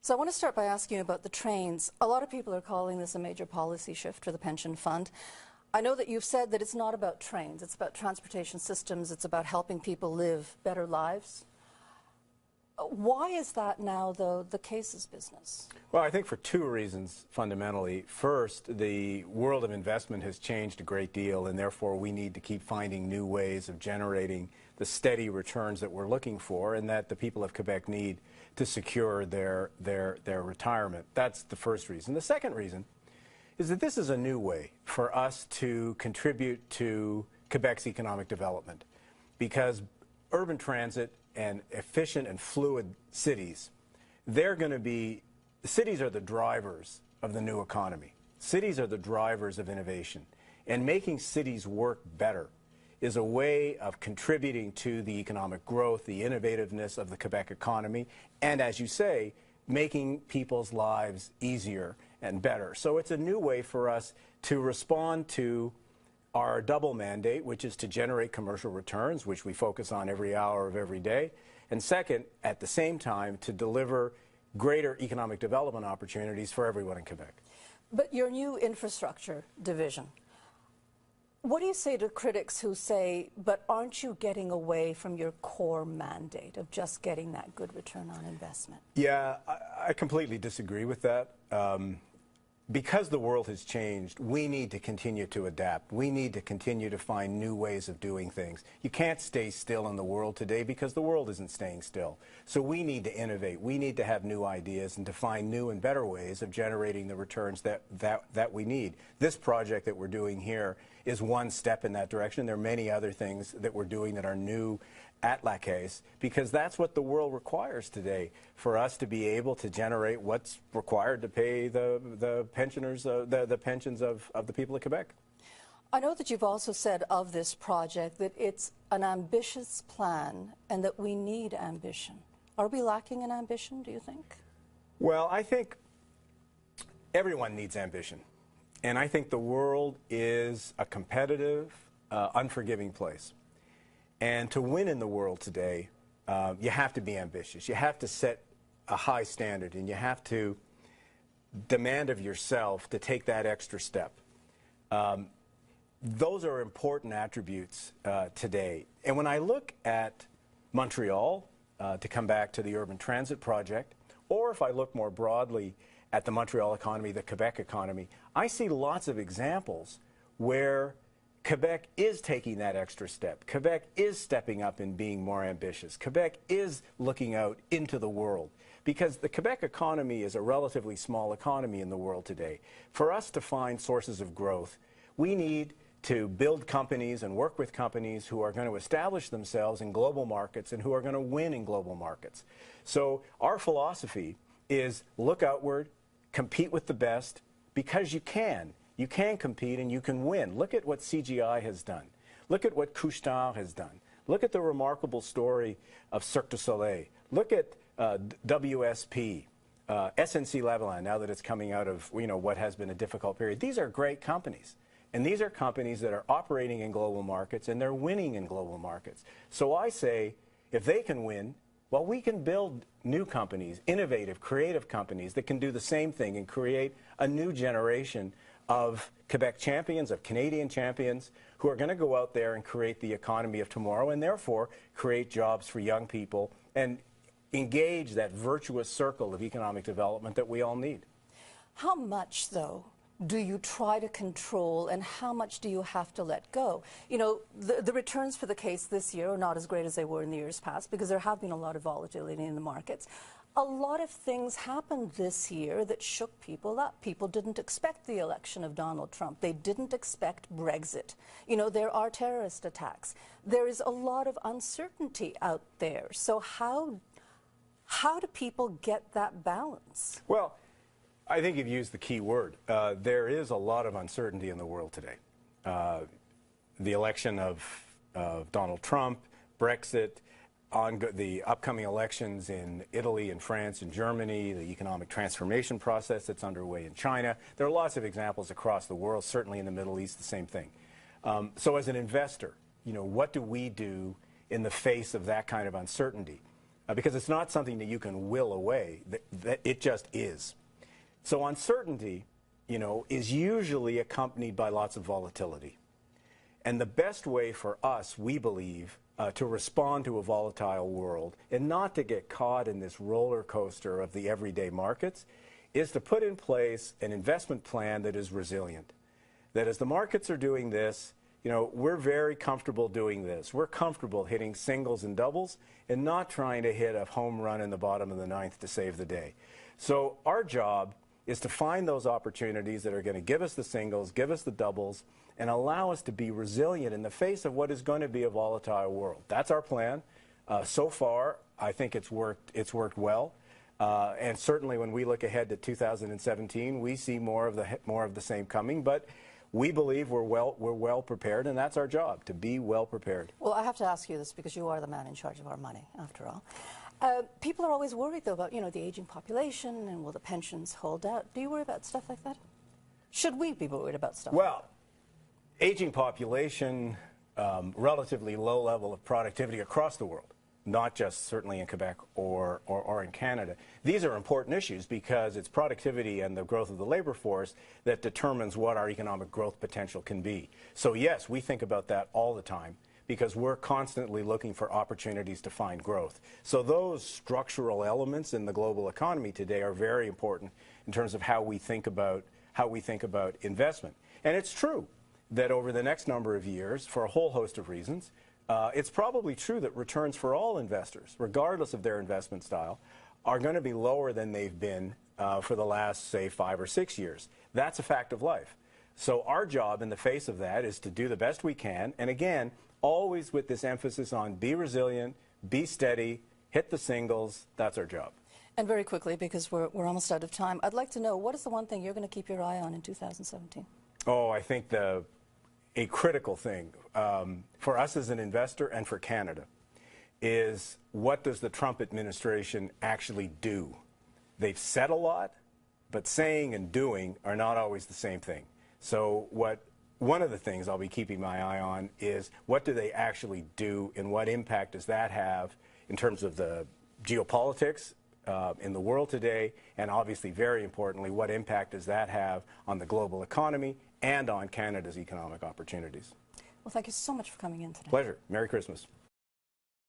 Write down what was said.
So I want to start by asking you about the trains. A lot of people are calling this a major policy shift for the pension fund. I know that you've said that it's not about trains, it's about transportation systems, it's about helping people live better lives. Why is that now, though, the Caisse's business? Well, I think for two reasons, fundamentally. First, the world of investment has changed a great deal, and therefore we need to keep finding new ways of generating the steady returns that we're looking for and that the people of Quebec need to secure their retirement. That's the first reason. The second reason is that this is a new way for us to contribute to Quebec's economic development, because urban transit and efficient and fluid cities, cities are the drivers of the new economy. Cities are the drivers of innovation. And making cities work better is a way of contributing to the economic growth, the innovativeness of the Quebec economy, and as you say, making people's lives easier and better. So it's a new way for us to respond to our double mandate, which is to generate commercial returns, which we focus on every hour of every day, and second, at the same time, to deliver greater economic development opportunities for everyone in Quebec. But your new infrastructure division, what do you say to critics who say, but aren't you getting away from your core mandate of just getting that good return on investment? Yeah, I completely disagree with that. Because the world has changed, we need to continue to adapt. We need to continue to find new ways of doing things. You can't stay still in the world today because the world isn't staying still. So we need to innovate. We need to have new ideas and to find new and better ways of generating the returns that we need. This project that we're doing here is one step in that direction. There are many other things that we're doing that are new at La Caisse, because that's what the world requires today, for us to be able to generate what's required to pay the pensioners, the pensions of the people of Quebec. I know that you've also said of this project that it's an ambitious plan and that we need ambition. Are we lacking in ambition, do you think? Well, I think everyone needs ambition. And I think the world is a competitive, unforgiving place. And to win in the world today, you have to be ambitious. You have to set a high standard, and you have to demand of yourself to take that extra step. Those are important attributes today. And when I look at Montreal, to come back to the urban transit project, or if I look more broadly at the Montreal economy, the Quebec economy, I see lots of examples where Quebec is taking that extra step. Quebec is stepping up and being more ambitious. Quebec is looking out into the world, because the Quebec economy is a relatively small economy in the world today. For us to find sources of growth, we need to build companies and work with companies who are going to establish themselves in global markets and who are going to win in global markets. So our philosophy is look outward, compete with the best, because you can. You can compete and you can win. Look at what CGI has done. Look at what Couche-Tard has done. Look at the remarkable story of Cirque du Soleil. Look at WSP, SNC-Lavalin, now that it's coming out of what has been a difficult period. These are great companies. And these are companies that are operating in global markets, and they're winning in global markets. So I say, if they can win, well, we can build new companies, innovative, creative companies that can do the same thing and create a new generation of Quebec champions, of Canadian champions, who are going to go out there and create the economy of tomorrow, and therefore create jobs for young people and engage that virtuous circle of economic development that we all need. How much, though, do you try to control, and how much do you have to let go? You know, the returns for the Caisse this year are not as great as they were in the years past, because there have been a lot of volatility in the markets. A lot of things happened this year that shook people up. People didn't expect the election of Donald Trump. They didn't expect Brexit. You know, there are terrorist attacks. There is a lot of uncertainty out there. So how do people get that balance? Well, I think you've used the key word. There is a lot of uncertainty in the world today. The election of Donald Trump, Brexit, the upcoming elections in Italy and France and Germany, the economic transformation process that's underway in China. There are lots of examples across the world, certainly in the Middle East, the same thing. So as an investor, what do we do in the face of that kind of uncertainty? because it's not something that you can will away, that it just is. So uncertainty, you know, is usually accompanied by lots of volatility. And the best way for us, we believe, to respond to a volatile world and not to get caught in this roller coaster of the everyday markets is to put in place an investment plan that is resilient. That as the markets are doing this, you know, we're very comfortable doing this. We're comfortable hitting singles and doubles and not trying to hit a home run in the bottom of the ninth to save the day. So our job is to find those opportunities that are going to give us the singles, give us the doubles, and allow us to be resilient in the face of what is going to be a volatile world. That's our plan. So far, I think it's worked well. And certainly when we look ahead to 2017, we see more of the same coming. But we believe we're well prepared, and that's our job, to be well prepared. Well, I have to ask you this because you are the man in charge of our money, after all. People are always worried, though, about, you know, the aging population and will the pensions hold out. Do you worry about stuff like that? Should we be worried about stuff like that? Well, aging population, relatively low level of productivity across the world, not just certainly in Quebec or in Canada. These are important issues because it's productivity and the growth of the labor force that determines what our economic growth potential can be. So yes, we think about that all the time because we're constantly looking for opportunities to find growth. So those structural elements in the global economy today are very important in terms of how we think about investment. And it's true that over the next number of years, for a whole host of reasons, it's probably true that returns for all investors, regardless of their investment style, are going to be lower than they've been for the last, say, 5 or 6 years. That's a fact of life. So our job in the face of that is to do the best we can, and again, always with this emphasis on be resilient, be steady, hit the singles. That's our job. And very quickly, because we're almost out of time, I'd like to know, what is the one thing you're going to keep your eye on in 2017? Oh, I think a critical thing for us as an investor and for Canada is what does the Trump administration actually do? They've said a lot, but saying and doing are not always the same thing. So one of the things I'll be keeping my eye on is what do they actually do and what impact does that have in terms of the geopolitics in the world today, and obviously, very importantly, what impact does that have on the global economy and on Canada's economic opportunities. Well, thank you so much for coming in today. Pleasure. Merry Christmas.